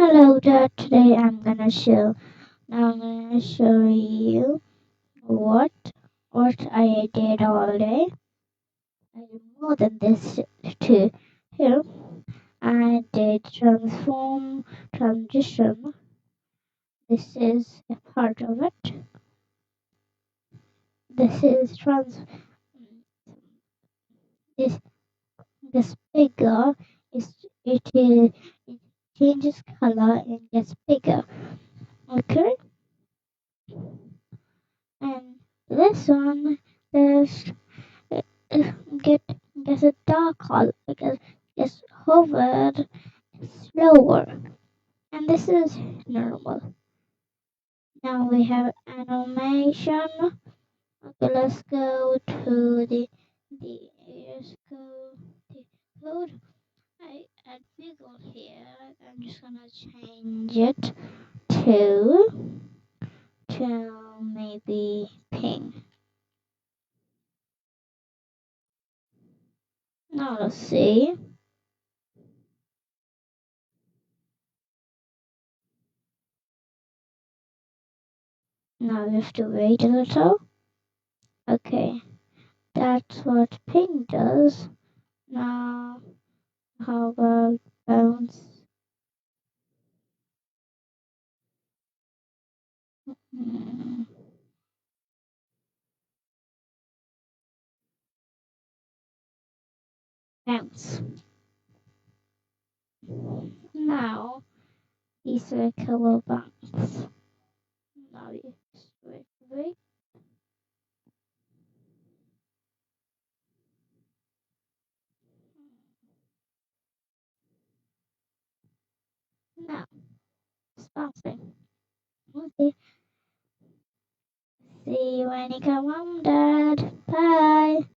Hello there, today I'm gonna show you what I did all day. I did more than this too. Here I did transition. This is a part of it. This is this this figure it changes color and gets bigger. Okay? And this one there's uh, get gets a dark color because it's hovered slower. And this is normal. Now we have animation. Okay, let's go to let's go the code. I add wiggle here. I'm just gonna change it to maybe pink. Now let's see. Now we have to wait a little. Okay, that's what pink does. Now how about bounce? Hmm, bounce. Now the circle will bounce. Now you wait. Now it's bouncing. Okay. See you when you come home, Dad. Bye.